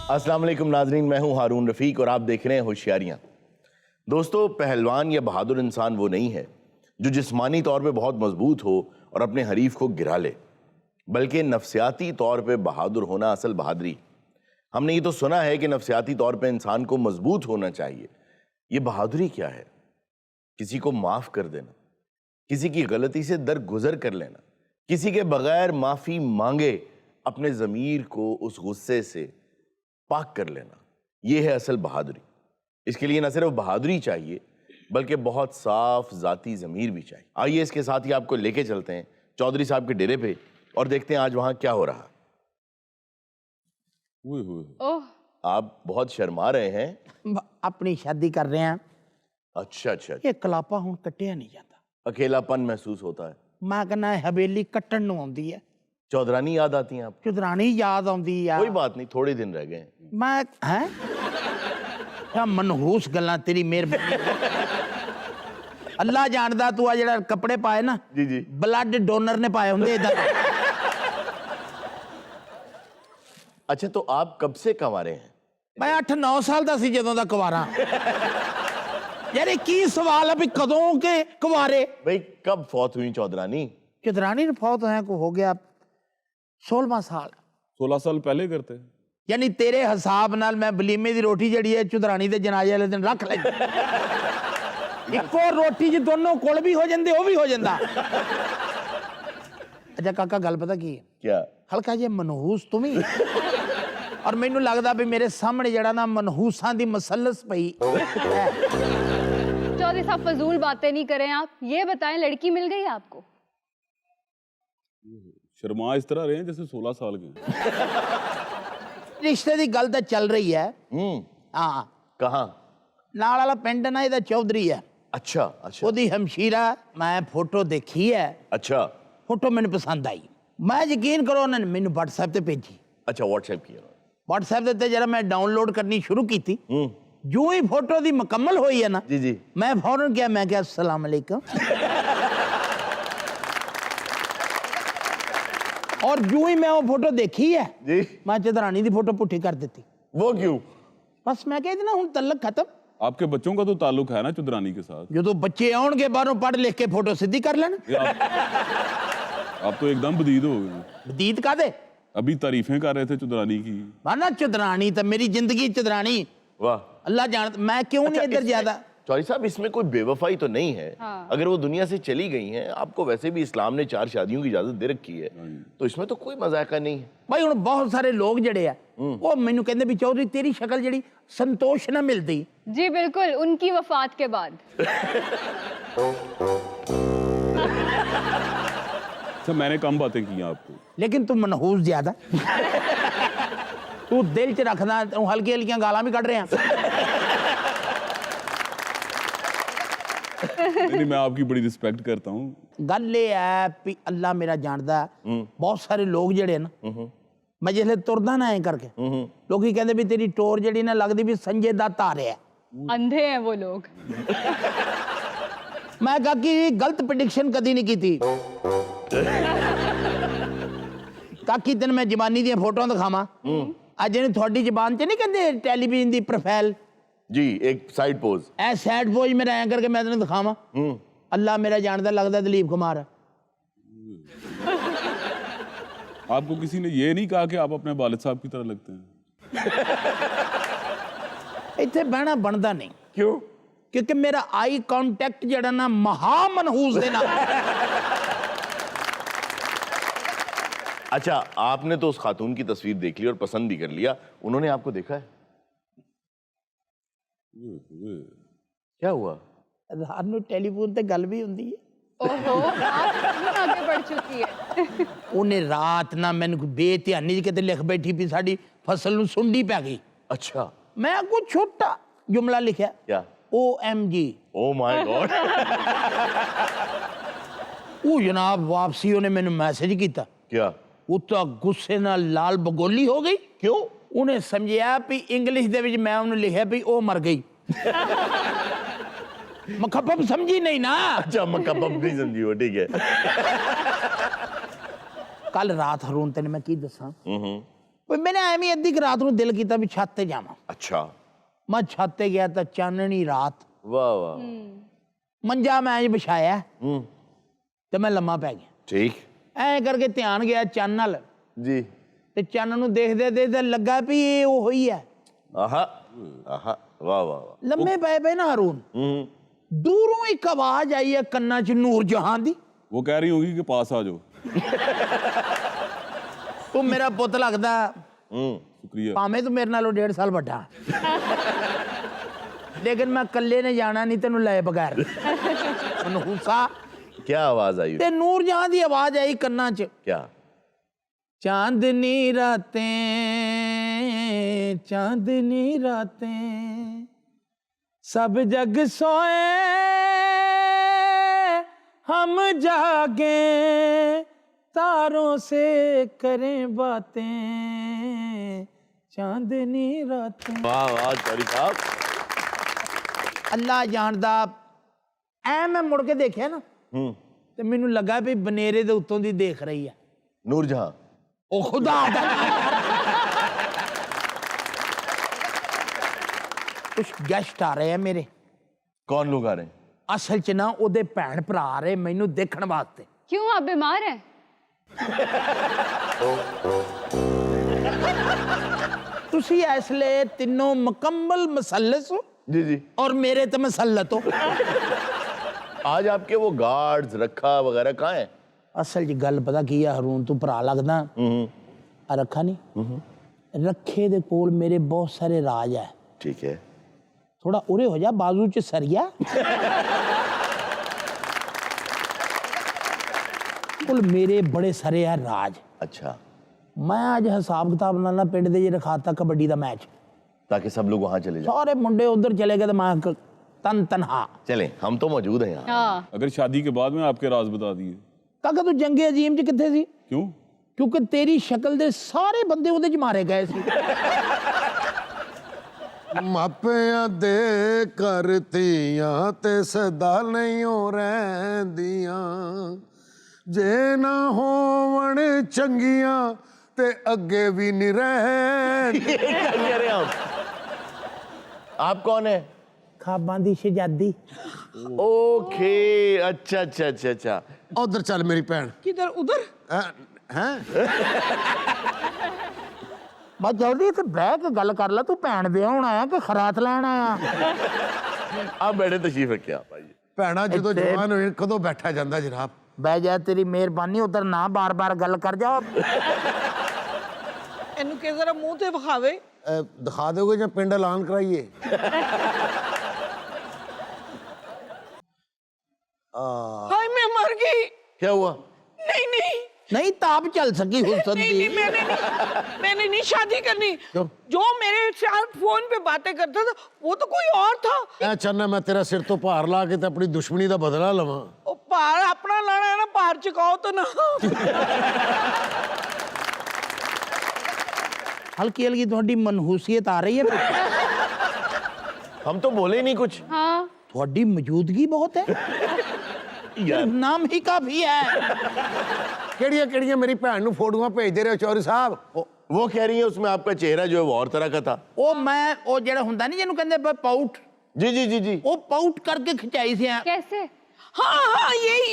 अस्सलाम वालेकुम नाजरीन, मैं हूं हारून रफ़ीक और आप देख रहे हैं होशियारियां। दोस्तों, पहलवान या बहादुर इंसान वो नहीं है जो जिस्मानी तौर पे बहुत मजबूत हो और अपने हरीफ को गिरा ले, बल्कि नफसियाती तौर पे बहादुर होना असल बहादुरी। हमने ये तो सुना है कि नफसियाती तौर पे इंसान को मजबूत होना चाहिए। ये बहादुरी क्या है? किसी को माफ़ कर देना, किसी की गलती से दरगुजर कर लेना, किसी के बगैर माफ़ी मांगे अपने ज़मीर को उस गुस्से से पाक कर लेना, ये है असल बहादुरी। इसके लिए न सिर्फ बहादुरी चाहिए बल्कि बहुत साफ ज़ाती ज़मीर भी चाहिए। आइए इसके साथ ही आपको लेके चलते हैं चौधरी साहब के डेरे पे और देखते हैं आज वहाँ क्या हो रहा है। ओह, आप बहुत शर्मा रहे हैं। अपनी शादी कर रहे हैं। अच्छा अच्छा, ये कलापा हुण कट्टिया नहीं जाता। अकेलापन महसूस होता है। मैं कहना हवेली कट्टण नूं आउंदी है। चौधरानी याद आती हैं आप? चुदरानी याद आउंदी है। कोई बात नहीं, थोड़े दिन रह गए हैं। मैं हैं क्या मनहूस गल्लां तेरी मेहरबानी। अल्लाह जानदा तू आ जेड़ा कपड़े पाए ना, जी जी, ब्लड डोनर ने पाए हुंदे इदां। अच्छा तो आप कब से कमा रहे हैं? मैं 8-9 साल दा सी जदों दा कुवारा। यार ये की सवाल है भी कदों के कुवारे? भाई कब फौत हुई चौधरानी? चुदरानी ने फौत होया को हो गया 16वां साल। 16 साल पहले करते। यानी तेरे हिसाब नाल मैं बलीमे दी रोटी जड़ी है चुदरानी दे जनाजे वाले दिन रख ली। इको रोटी च दोनों कोल भी हो जांदे, ओ भी हो जांदा। अच्छा काका गल पता की है? क्या? हल्का जे मनहूस तुम ही और मैनू लगदा भी मेरे सामने जड़ा ना मनहूसां दी मसलस पई। चौधरी साहब फजूल बातें नहीं करें आप, ये बताएं लड़की मिल गई आपको? शर्मा इस तरह रहे हैं जैसे 16 साल के। रिश्ते दी गल तो चल रही है। हाँ, कहाँ? नाल वाला पिंड ना इहदा चौधरी है। अच्छा अच्छा ओदी हमशीरा मैं फोटो देखी है। अच्छा फोटो मैंने पसंद आई। मैं यकीन करो उन्होंने मैंने व्हाट्सएप ते भेजी। अच्छा, व्हाट्सएप किया? व्हाट्सएप ते जरा मैं डाउनलोड करनी शुरू की थी, जो ही फोटो दी मुकम्मल हुई है ना, जी जी, मैं फौरन क्या, मैं क्या अस्सलाम वालेकुम। और जो ही मैं वो फोटो देखी है जी, मैं चौधरानी दी फोटो पुट्ठी कर देती। वो क्यों? बस मैं कह देना हुण तल्लक खत्म। आपके बच्चों का तो ताल्लुक है ना चुदरानी के साथ। जो तो बच्चे आउणगे बाहरों पढ़ लिख के फोटो सीधी कर लेना। आप तो एकदम बदीद हो गए। बदीद का दे अभी तारीफें कर रहे थे चुदरानी की। माना चौधरानी तो मेरी जिंदगी चौधरानी वाह। अल्लाह जानता। मैं क्यों नहीं इधर ज्यादा। चौधरी साहब, इसमें कोई बेवफाई तो नहीं है? हाँ। अगर वो दुनिया से चली गई हैं, आपको वैसे भी इस्लाम ने 4 शादियों की इजाजत दे रखी है, तो इसमें तो कोई मजाका नहीं है। भाई हुण बहुत सारे लोग जड़े आ वो मैनू कहंदे भी चौधरी तेरी शक्ल जड़ी संतोष ना मिलती। जी बिल्कुल, उनकी वफात के बाद। अच्छा, मैंने कम बातें की आपको। लेकिन तू मनहूस ज्यादा। तू दिल च रखदा, तू हल्की हल्कियां गालां भी कढ़ रहे हैं। नहीं, मैं आपकी बड़ी रिस्पेक्ट करता हूँ। गल ये है भी अल्लाह मेरा जानदा बहुत सारे लोग जड़े ना, मैं जिसले तुरदा ना ऐ करके लोग कहते भी तेरी टोर जड़ी ना लगदी भी संजय दत्त आ रहा है। अंधे हैं वो लोग। मैं कहा कि गलत प्रेडिक्शन कदी नहीं की थी। काकी दिन मैं जवानी दी फोटो दिखावा अज जिहड़ी थोड़ी जबान च नहीं कहते टेलीविजन दी प्रोफाइल जी, एक साइड पोज, ऐ सैड पोज मेरा ऐ करके मैं तेन दिखावा। अल्लाह मेरा जानदा लगदा दिलीप कुमार है। आपको किसी ने ये नहीं कहा कि आप अपने वालिद साहब की तरह लगते हैं? इत्थे बहना बनता नहीं। क्यों? क्योंकि मेरा आई कांटेक्ट जड़ा ना महामनहूस देना। अच्छा, आपने तो उस खातून की तस्वीर देख ली और पसंद भी कर लिया, उन्होंने आपको देखा है? क्या हुआ? रात नूं टेलीफोन ते गल भी हुंदी है। ओहो, आप कितनी आगे बढ़ चुकी है। उन्हें रात ना मैनू बेध्यानी किते लिख बैठी भी साडी फसल नूं सुंडी पै गई। अच्छा, मैं कुछ छोटा जुमला लिखा, क्या? OMG। Oh my God. वो जनाब वापसी उन्हें मैनू मैसेज किया। क्या? वो तो गुस्से नाल लाल बगोली हो गई। क्यों? उन्हें समझाया भी इंग्लिश दे विच मैं उन्हें लिखा भी ओ मर गई। मखपब समझी नहीं ना। अच्छा, मकबब नहीं समझी हो, ठीक है। कल रात हरून तेन मैं की दसा, ਕੋਈ ਮੈਨੇ ਐਵੇਂ ਅੱਧੀ ਕੁ ਰਾਤ ਨੂੰ ਦਿਲ ਕੀਤਾ ਵੀ ਛੱਤ ਤੇ ਜਾਵਾਂ। अच्छा ਮੈਂ ਛੱਤ ਤੇ ਗਿਆ ਤਾਂ ਚਾਨਣੀ ਰਾਤ, वाह वाह ਮੰਜਾ ਮੈਂ ਅੱਜ ਵਿਛਾਇਆ ਤੇ ਮੈਂ ਲੰਮਾ ਪੈ ਗਿਆ। ठीक ਐਂ ਕਰਕੇ ਧਿਆਨ ਗਿਆ ਚੰਨ ਨਾਲ, जी ਤੇ ਚੰਨ ਨੂੰ ਦੇਖਦੇ ਦੇਖਦੇ ਲੱਗਾ ਵੀ ਇਹ ਉਹ ਹੀ ਹੈ। आहा आहा वाह वाह वाह ਲੰਮੇ ਪਏ ਪਏ ਨਾ ਹਰੂਨ, ਦੂਰੋਂ ਇੱਕ ਆਵਾਜ਼ ਆਈ ਹੈ ਕੰਨਾਂ 'ਚ ਨੂਰ ਜਹਾਂ ਦੀ। वो कह रही होगी कि पास आ जाओ। ਤੂੰ ਮੇਰਾ ਪੁੱਤ ਲੱਗਦਾ, शुक्रिया। ਭਾਵੇਂ ਤੂੰ ਮੇਰੇ ਨਾਲੋਂ 1.5 ਸਾਲ ਵੱਡਾ, ਲੇਕਿਨ ਮੈਂ ਇਕੱਲੇ ਨੇ ਜਾਣਾ ਨਹੀਂ ਤੈਨੂੰ ਲੈ ਬਗੈਰ। ਮਨਹੂਸਾ क्या आवाज आई ਤੇ ਨੂਰ ਜਹਾਂ ਦੀ ਆਵਾਜ਼ ਆਈ ਕੰਨਾਂ 'ਚ, क्या ਚਾਂਦਨੀ ਰਾतें चांदनी रातें सब जग सोए हम जागे तारों से करें बातें चांदनी रातें। वाह वाह चौधरी साहब ਅੱਲਾ ਜਾਣਦਾ, ਐ ਮੈਂ ਮੁੜ ਕੇ ਦੇਖਿਆ ਨਾ ਤੇ ਮੈਨੂੰ ਲੱਗਾ ਵੀ ਬਨੇਰੇ ਦੇ ਉੱਤੋਂ ਦੀ ਦੇਖ ਰਹੀ ਆ नूरजहां ਉਹ ਖੁਦਾ ਦਾ ਕੁਛ ਗੈਸਟ ਆ ਰਹੇ ਆ ਮੇਰੇ। कौन लोग आ रहे हैं ਅਸਲ 'ਚ ਨਾ ਉਹਦੇ ਭੈਣ ਭਰਾ ਆ ਰਹੇ ਮੈਨੂੰ ਦੇਖਣ ਵਾਸਤੇ। क्यों आप बीमार हैं? ਤੁਸੀਂ ਇਸ ਲਈ ਤਿੰਨੋਂ ਮੁਕੰਮਲ ਮੁਸੱਲਸ ਹੋ जी जी ਔਰ ਮੇਰੇ ਤੇ ਮੁਸੱਲਤ ਹੋ। आज आपके वो गार्ड्स रखा वगैरह कहाँ है ਅਸਲ 'ਚ ਗੱਲ ਪਤਾ ਕੀ ਆ ਹਰੂਨ, ਤੂੰ ਭਰਾ ਲੱਗਦਾ ਆ ਰੱਖਾ ਨਹੀਂ, ਰੱਖੇ ਦੇ ਕੋਲ ਮੇਰੇ ਬਹੁਤ ਸਾਰੇ ਰਾਜ ਹੈ। ठीक है ਥੋੜਾ ਉਰੇ ਹੋ ਜਾ, ਬਾਜ਼ੂ 'ਚ ਸਰੀਆ ਕੋਲ ਮੇਰੇ ਬੜੇ ਸਾਰੇ ਆ ਰਾਜ। अच्छा ਮੈਂ ਅੱਜ ਹਿਸਾਬ ਕਿਤਾਬ ਨਾਲ ਨਾ ਪਿੰਡ ਦੇ ਜੇ ਰਖਾਤਾ ਕਬੱਡੀ ਦਾ ਮੈਚ, ताकि सब लोग वहां चले जाए ਸਾਰੇ ਮੁੰਡੇ ਉਧਰ ਚਲੇ ਗਏ ਤੇ ਮੈਂ ਤਨ ਤਨਹਾ। चलें हम तो मौजूद हैं यहाँ हाँ। अगर शादी के बाद में आपके राज बता दिए। ਕਾਕਾ ਤੂੰ ਜੰਗੇ ਅਜੀਮ 'ਚ ਕਿੱਥੇ ਸੀ? क्यों? ਕਿਉਂਕਿ ਤੇਰੀ ਸ਼ਕਲ ਦੇ ਸਾਰੇ ਬੰਦੇ ਉਹਦੇ 'ਚ ਮਾਰੇ ਗਏ ਸੀ। ਮਾਪਿਆਂ ਦੇ ਘਰ ਧੀਆਂ ਤੇ ਸਦਾ ਨਹੀਂ ਹੋ ਰਹਿੰਦੀਆਂ, ਜੇ ਨਾ ਹੋਵਣ ਚੰਗੀਆਂ ਤੇ ਅੱਗੇ ਵੀ ਨਹੀਂ ਰਹਿੰਦੀਆਂ। क्या कह रहे हैं आप कौन है ਖਾਬਾਂ ਦੀ ਸ਼ਹਿਜ਼ਾਦੀ। ओके अच्छा अच्छा अच्छा अच्छा ਉਧਰ ਚੱਲ ਮੇਰੀ ਭੈਣ। ਕਿਧਰ ਉਧਰ? ਹੈ ਮੈਂ ਜਲਦੀ ਤੇ ਬਹਿ ਕੇ ਗੱਲ ਕਰ ਲੈ, ਤੂੰ ਭੈਣ ਵਿਆਹਣ ਆਇਆ ਕਿ ਖਰਾਤ ਲੈਣ ਆਇਆ? आप बैठे तशरीफ रखिए आप आइए ਭੈਣਾ ਜਦੋਂ ਜਵਾਨ ਹੋਏ ਕਦੋਂ ਬੈਠਾ ਜਾਂਦਾ ਜਨਾਬ। ਬਹਿ ਜਾ, ਤੇਰੀ ਮਿਹਰਬਾਨੀ, ਉਧਰ ਨਾ ਬਾਰ-ਬਾਰ ਗੱਲ ਕਰ ਜਾ। ਇਹਨੂੰ ਕਿ ਜ਼ਰਾ ਮੂੰਹ ਤੇ ਵਿਖਾਵੇ। ਦਿਖਾ ਦੋਗੇ ਜਾਂ ਪਿੰਡ ਐਲਾਨ ਕਰਾਈਏ? ਹਾਏ ਮੈਂ ਮਰ ਗਈ। क्या हुआ नहीं नहीं ਨਹੀਂ ਤਾਪ ਚੱਲ ਸਕੀ ਹੁਸਨ नहीं ਦੀ। नहीं मैंने नहीं शादी करनी। क्यों? जो मेरे साथ फोन पे बातें करता था वो तो कोई और था। ਮੈਂ ਚਾਹੁੰਦਾ ਮੈਂ ਤੇਰਾ ਸਿਰ ਤੋਂ ਭਾਰ ਲਾ ਕੇ ਤੇ ਆਪਣੀ ਦੁਸ਼ਮਣੀ ਦਾ ਬਦਲਾ ਲਵਾਂ। वो भार अपना लाना है ना, भार चुकाओ तो ना। ਹਲਕੀ ਹਲਕੀ ਤੁਹਾਡੀ ਮਨਹੂਸੀਅਤ ਆ ਰਹੀ ਹੈ। हम तो बोले ही नहीं कुछ हाँ। ਤੁਹਾਡੀ ਮੌਜੂਦਗੀ ਬਹੁਤ ਹੈ, ਨਾਮ ਹੀ ਕਾਫੀ ਹੈ। ਕਿਹੜੀਆਂ ਕਿਹੜੀਆਂ ਮੇਰੀ ਭੈਣ ਨੂੰ ਫੋਟੋਆਂ ਭੇਜਦੇ ਰਹੇ ਹੋ ਚੌਧਰੀ ਸਾਹਿਬ? वो कह रही है उसमें आपका चेहरा जो है वो और तरह का था ਉਹ ਮੈਂ ਉਹ ਜਿਹੜਾ ਹੁੰਦਾ ਨਹੀਂ ਜਿਹਨੂੰ ਕਹਿੰਦੇ ਪਾਊਟ, जी जी जी जी ਉਹ ਪਾਊਟ ਕਰਕੇ ਖਿਚਾਈ ਸੀ। कैसे? हाँ हाँ यही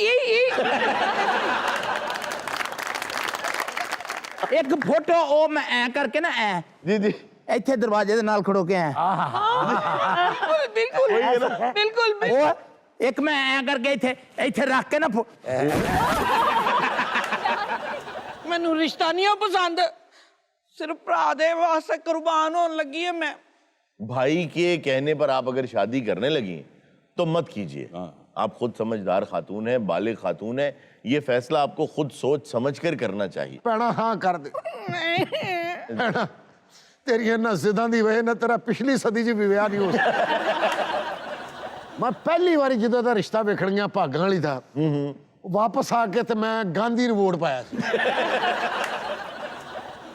ਇੱਕ ਫੋਟੋ ਉਹ ਮੈਂ ਐ ਕਰਕੇ ਨਾ ਐ जी जी ਇੱਥੇ ਦਰਵਾਜ਼ੇ ਦੇ ਨਾਲ ਖੜੋ ਕੇ ਐ, बिल्कुल बिल्कुल बिल्कुल। ਉਹ ਇੱਕ ਮੈਂ ਐ ਕਰਕੇ ਇੱਥੇ ਇੱਥੇ ਰੱਖ ਕੇ ਨਾ ਮੈਨੂੰ ਰਿਸ਼ਤਾ ਨਹੀਂ ਉਹ ਪਸੰਦ, ਸਿਰਫ ਭਰਾ ਦੇ ਵਾਸਤੇ ਕੁਰਬਾਨ ਹੋਣ ਲੱਗੀ ਹੈ ਮੈਂ। भाई के कहने पर आप अगर शादी करने लगी तो मत कीजिए। आप खुद समझदार खातून है, बालिग खातून है, ये फैसला आपको खुद सोच समझ कर करना चाहिए। ਭੈਣਾ ਹਾਂ ਕਰ ਦੇ। ਭੈਣਾ ਤੇਰੀਆਂ ਇਹਨਾਂ ਜ਼ਿੱਦਾਂ ਦੀ ਵਜ੍ਹਾ ਨਾਲ ਤੇਰਾ ਪਿਛਲੀ ਸਦੀ 'ਚ ਵੀ ਵਿਆਹ ਨਹੀਂ ਹੋ ਸਕਦਾ। ਮੈਂ ਪਹਿਲੀ ਵਾਰੀ ਜਦੋਂ ਦਾ ਰਿਸ਼ਤਾ ਵੇਖਣ ਗਿਆ ਭਾਗਾਂ ਵਾਲੀ ਦਾ, ਵਾਪਸ ਆ ਕੇ ਤੇ ਮੈਂ ਗਾਂਧੀ ਨੂੰ ਵੋਟ ਪਾਇਆ ਸੀ।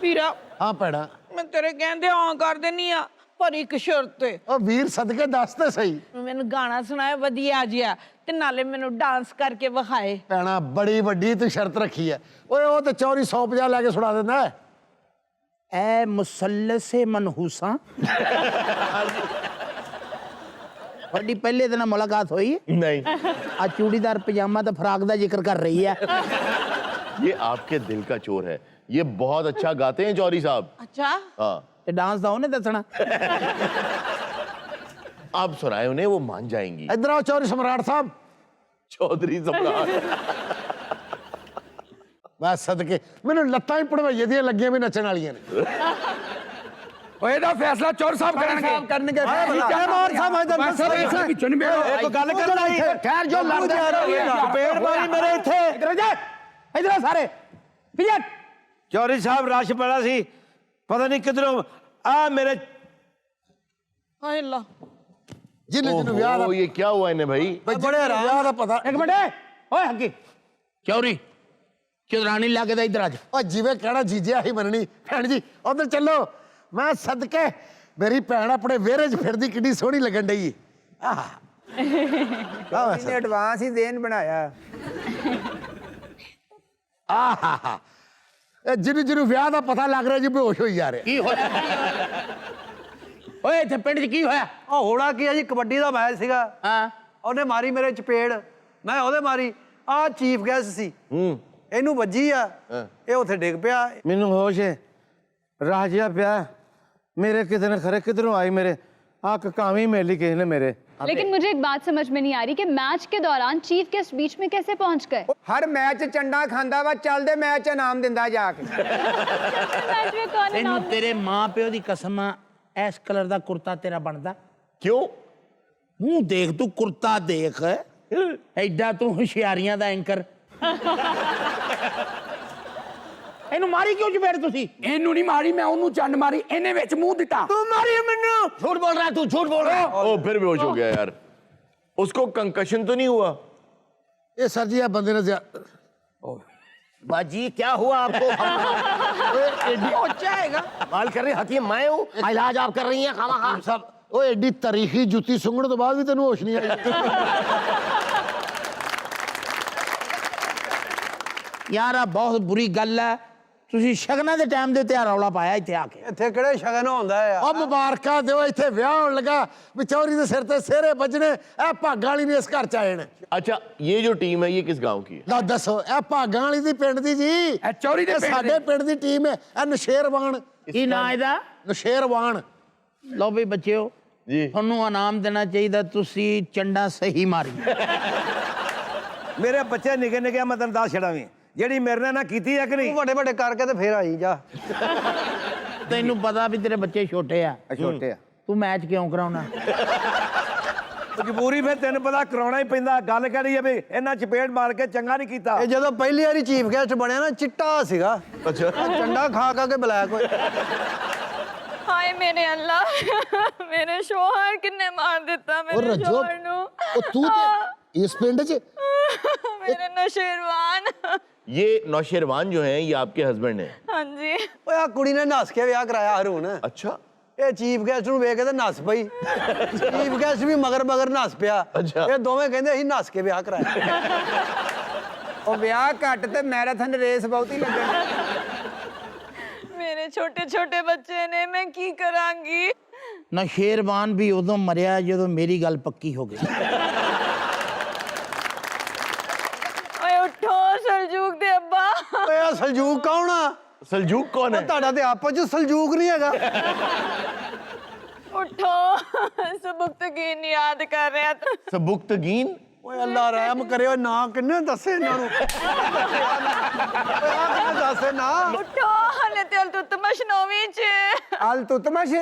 ਵੀਰਾ ਹਾਂ ਭੈਣਾ। ਮੈਂ ਤੇਰੇ ਕਹਿੰਦੇ ਹਾਂ ਕਰ ਦੇਣੀ ਆ, ਪਰ ਇੱਕ ਸ਼ਰਤ ਤੇ। ਉਹ ਵੀਰ ਸਦਕੇ ਦੱਸ ਤੇ ਸਹੀ। ਮੈਨੂੰ ਗਾਣਾ ਸੁਣਾਇਆ ਵਧੀਆ ਜਿਹਾ, ਤੇ ਨਾਲੇ ਮੈਨੂੰ ਡਾਂਸ ਕਰਕੇ ਵਿਖਾਏ। ਭੈਣਾ ਬੜੀ ਵੱਡੀ ਤੂੰ ਸ਼ਰਤ ਰੱਖੀ ਹੈ। ਓਏ ਉਹ ਤੇ ਚੌਰੀ 150 ਲੈ ਕੇ ਸੁਣਾ ਦਿੰਦਾ ਹੈ। ਐ ਮੁਸੱਲਸੇ ਮਨਹੂਸਾਂ ਤੁਹਾਡੀ ਪਹਿਲੇ ਦਿਨ ਮੁਲਾਕਾਤ ਹੋਈ नहीं, ਆ ਚੂੜੀਦਾਰ ਪਜਾਮਾ ਤੇ ਫਰਾਕ ਦਾ ਜ਼ਿਕਰ ਕਰ ਰਹੀ ਹੈ ये आपके दिल का चोर है। ये बहुत अच्छा गाते हैं चौधरी साहब। ਅੱਛਾ हाँ, ਤੇ ਡਾਂਸ ਦਾ ਉਹਨੇ ਦੱਸਣਾ आप सुनाए उन्हें, वो मान जाएंगी। इधर आओ चौधरी सम्राट साहब। चौधरी सम्राट। मैं सदके मैंने लत्तां ही पड़वाइए दी लगियां भी नचन वालियां ने। ਓਏ ਇਹਦਾ ਫੈਸਲਾ ਚੌਰ ਸਾਹਿਬ ਕਰਨਗੇ ਮਾਰ ਸਾਹਿਬ ਪਿੱਛੋਂ ਨਹੀਂ ਬੈਠੋ ਇੱਕ ਗੱਲ ਕਰਨਾ ਇੱਥੇ ਠਹਿਰ ਜੋ ਲੜਦੇ ਪੇੜ ਮਾਰੀ ਮੇਰੇ ਇੱਥੇ ਇਧਰ ਜਾ ਇਧਰ ਸਾਰੇ ਪਿੱਛੇ ਚੌਰੀ ਸਾਹਿਬ ਰਸ਼ ਬੜਾ ਸੀ ਪਤਾ ਨਹੀਂ ਕਿਧਰੋਂ ਆ ਮੇਰੇ ਹਾਏ ਅੱਲਾ ਜਿੰਨੇ ਜਿਹਨੂੰ ਵਿਆਹ ਦਾ ओहो, ये क्या हुआ इन्हें भाई? ਬੜੇ ਵਿਆਹ ਦਾ ਪਤਾ ਇੱਕ ਮਿੰਟ ਓਏ ਹੱਕੀ ਚੌਰੀ ਚੌਧਰਾਣੀ ਲੱਗੇ ਦਾ ਇਧਰ ਆ ਜਾ ਉਹ ਜਿਵੇਂ ਕਹਿਣਾ ਜੀਜੇ ਆਹੀ ਮੰਨਣੀ ਭੈਣ ਜੀ ਉਧਰ ਚੱਲੋ ਮੈਂ ਸਦਕੇ ਮੇਰੀ ਭੈਣ ਆਪਣੇ ਵਿਹੜੇ 'ਚ ਫਿਰਦੀ ਕਿੰਨੀ ਸੋਹਣੀ ਲੱਗਣ ਡਈ ਆਹ ਇਹਨੇ ਐਡਵਾਂਸ ਹੀ ਦੇਣ ਬਣਾਇਆ ਆਹਾ ਇਹ ਜਿਹਨੂੰ ਵਿਆਹ ਦਾ ਪਤਾ ਲੱਗ ਰਿਹਾ ਜੀ ਬੇਹੋਸ਼ ਹੋਈ ਜਾ ਰਿਹਾ ਕੀ ਹੋਇਆ ਓਏ ਇੱਥੇ ਪਿੰਡ 'ਚ ਕੀ ਹੋਇਆ ਉਹ ਹੋਣਾ ਕੀ ਆ ਜੀ ਕਬੱਡੀ ਦਾ ਮੈਚ ਸੀਗਾ ਹਾਂ ਉਹਨੇ ਮਾਰੀ ਮੇਰੇ ਚਪੇੜ ਮੈਂ ਉਹਦੇ ਮਾਰੀ ਆ ਚੀਫ ਗੈਸਟ ਸੀ ਇਹਨੂੰ ਵੱਜੀ ਆ ਇਹ ਉੱਥੇ ਡਿੱਗ ਪਿਆ ਮੈਨੂੰ ਹੋਸ਼ ਹੈ ਰਾਜਿਆ ਪਿਆ ਮੇਰੇ ਕਿਤੇ ਨੇ ਖਰੇ ਕਿਧਰੋਂ ਆਈ ਮੇਰੇ ਆ ਕਾਵੀ ਮੇਲੀ ਕਿਸੇ ਨੇ ਮੇਰੇ लेकिन मुझे एक बात समझ में नहीं आ रही कि मैच के दौरान चीफ गेस्ट बीच में कैसे पहुंच गए? ਹਰ ਮੈਚ ਚੰਡਾ ਖਾਂਦਾ ਵਾ ਚੱਲਦੇ ਮੈਚ ਇਨਾਮ ਦਿੰਦਾ ਜਾ ਕੇ मैच में कौन ਤੈਨੂੰ इनाम? ਤੇਰੇ ਮਾਂ ਪਿਓ ਦੀ ਕਸਮ ਆ ਇਸ ਕਲਰ ਦਾ ਕੁਰਤਾ ਤੇਰਾ ਬਣਦਾ क्यों? ਮੂੰਹ ਦੇਖ ਤੂੰ ਕੁਰਤਾ ਦੇਖ ਐਡਾ ਤੂੰ ਹੁਸ਼ਿਆਰੀਆਂ ਦਾ ਐਂਕਰ ਇਹਨੂੰ ਮਾਰੀ ਕਿਉਂ ਚਪੇੜ ਤੁਸੀਂ ਇਹਨੂੰ ਨਹੀਂ ਮਾਰੀ ਮੈਂ ਉਹਨੂੰ ਚੰਡ ਮਾਰੀ ਇਹਨੇ ਵਿੱਚ ਮੂੰਹ ਦਿੱਤਾ ਤੂੰ ਮਾਰੀ ਮੈਨੂੰ ਝੂਠ ਬੋਲ ਰਹਾ ਤੂੰ ਝੂਠ बोल रहा ओ, फिर बेहोश हो गया यार। उसको कंकशन तो नहीं हुआ? ਇਹ ਸਰ ਜੀ ਆ ਬੰਦੇ ਨੇ बाजी क्या हुआ आपको ਪਹੁੰਚਿਆ ਹੈਗਾ बाल कर रही हकीम मैं हूँ इलाज आप कर रही हैं खामा खा ਸਾਹਿਬ ਉਹ ਐਡੀ ਤਾਰੀਖੀ ਜੁੱਤੀ ਸੁੰਘਣ ਤੋਂ ਬਾਅਦ ਵੀ ਤੈਨੂੰ ਹੋਸ਼ ਨਹੀਂ ਆਈ यार आ बहुत बुरी गल है ਤੁਸੀਂ ਸ਼ਗਨਾਂ ਦੇ ਟਾਈਮ ਦੇ ਉੱਤੇ ਰੌਲਾ ਪਾਇਆ ਇੱਥੇ ਆ ਕੇ ਇੱਥੇ ਕਿਹੜੇ ਸ਼ਗਨ ਹੁੰਦਾ ਆ ਉਹ ਮੁਬਾਰਕਾਂ ਦਿਓ ਇੱਥੇ ਵਿਆਹ ਹੋਣ ਲੱਗਾ ਵਿਚੌਰੀ ਦੇ ਸਿਰ ਤੇ ਸਿਹਰੇ ਵੱਜਣੇ ਇਹ ਭਾਗਾਂ ਵਾਲੀ ਨੇ ਇਸ ਘਰ ਚ ਆਏ ਨੇ अच्छा, ये जो टीम है ये किस गांव की है? ਲਓ ਦੱਸੋ ਇਹ ਭਾਗਾਂ ਵਾਲੀ ਦੀ ਪਿੰਡ ਦੀ ਜੀ ਇਹ ਚੌਰੀ ਦੇ ਇਹ ਪਿੰਡ ਸਾਡੇ ਪਿੰਡ ਦੀ ਟੀਮ ਹੈ ਇਹ ਨਸ਼ੇਰਵਾਨ ਕੀ ਨਾਂ ਇਹਦਾ ਨਸ਼ੇਰਵਾਨ ਲਓ ਵੀ ਬੱਚਿਓ जी ਤੁਹਾਨੂੰ ਇਨਾਮ ਦੇਣਾ ਚਾਹੀਦਾ ਤੁਸੀਂ ਚੰਡਾ ਸਹੀ ਮਾਰੀ ਮੇਰੇ ਬੱਚੇ ਨਿੱਕੇ ਨਿੱਕੇ ਮੈਂ ਤੈਨੂੰ ਦੱਸ ਛੜਾਵੇਂ ਜਿਹੜੀ ਮੇਰੇ ਨਾਲ ਨਾ ਕੀਤੀ ਹੈ ਕਿ ਨਹੀਂ ਤੂੰ ਵੱਡੇ ਵੱਡੇ ਕਰਕੇ ਤੇ ਫੇਰ ਆਈ ਜਾ ਤੈਨੂੰ ਪਤਾ ਵੀ ਤੇਰੇ ਬੱਚੇ ਛੋਟੇ ਆ ਛੋਟੇ ਆ ਤੂੰ ਮੈਚ ਕਿਉਂ ਕਰਾਉਣਾ ਮਜਬੂਰੀ ਫਿਰ ਤੈਨੂੰ ਪਤਾ ਕਰਾਉਣਾ ਹੀ ਪੈਂਦਾ ਗੱਲ ਕਰੀ ਆ ਵੀ ਇਹਨਾਂ ਚਪੇੜ ਮਾਰ ਕੇ ਚੰਗਾ ਨਹੀਂ ਕੀਤਾ ਇਹ ਜਦੋਂ ਪਹਿਲੀ ਵਾਰੀ ਚੀਫ ਗੈਸਟ ਬਣਿਆ ਨਾ ਚਿੱਟਾ ਸੀਗਾ अच्छा ਆਹ ਚੰਡਾ ਖਾ ਕੇ ਬਲੈਕ ਹੋਇਆ हाय मेरे अल्लाह मेरे शोहर किन्ने मार दिता ਉਹ मेरे ਰੱਜੋ शोहर नु ਉਹ ਤੂੰ ਤੇ ਇਸ ਪਿੰਡ 'ਚ मेरे नौशेरवान ये नौशेरवान जो हैं ये आपके हस्बैंड हैं? हाँ जी ਓਏ ਆ ਕੁੜੀ ਨੇ ਨੱਸ ਕੇ ਵਿਆਹ ਕਰਾਇਆ ਹਰੂਨ अच्छा ਇਹ ਚੀਫ ਗੈਸਟ ਨੂੰ ਵੇਖ ਕੇ ਤੇ ਨੱਸ ਪਈ ਚੀਫ ਗੈਸਟ ਵੀ ਮਗਰ ਨੱਸ ਪਿਆ ਅੱਛਾ। ਇਹ ਦੋਵੇਂ ਕਹਿੰਦੇ ਅਸੀਂ ਨੱਸ ਕੇ ਵਿਆਹ ਕਰਾਇਆ ਉਹ ਵਿਆਹ ਘੱਟ ਤੇ ਮੈਰਾਥਨ ਰੇਸ ਬਹੁਤੀ ਲੱਗਣ मेरे छोटे छोटे बच्चे ने मैं की करांगी ਨਾ ਸ਼ੇਰਵਾਨ ਵੀ ਉਦੋਂ ਮਰਿਆ ਜਦੋਂ ਮੇਰੀ ਗੱਲ ਪੱਕੀ ਹੋ ਗਈ ओए उठो सलजूक दे अब्बा ਓਏ ਆ ਸਲਜੂਕ ਕੌਣ ਆ सलजूक कौन है? ਤੁਹਾਡਾ ਤੇ ਆਪਸ ਚ ਸਲਜੂਕ ਨਹੀਂ ਹੈਗਾ उठो सबुक्तगीन याद कर रहा था सबुक्तगीन? ਓਏ ਅੱਲਾ ਰਹਿਮ ਕਰਿਓ ਨਾ ਕਿੰਨੇ ਦੱਸੇ ਇਹਨਾਂ ਨੂੰ ਓਏ ਆ ਕਿੰਨੇ ਦੱਸੇ ਨਾ उठो हले तेल तो तमशनोवी च ਅਲ ਤੁਤਮਸ਼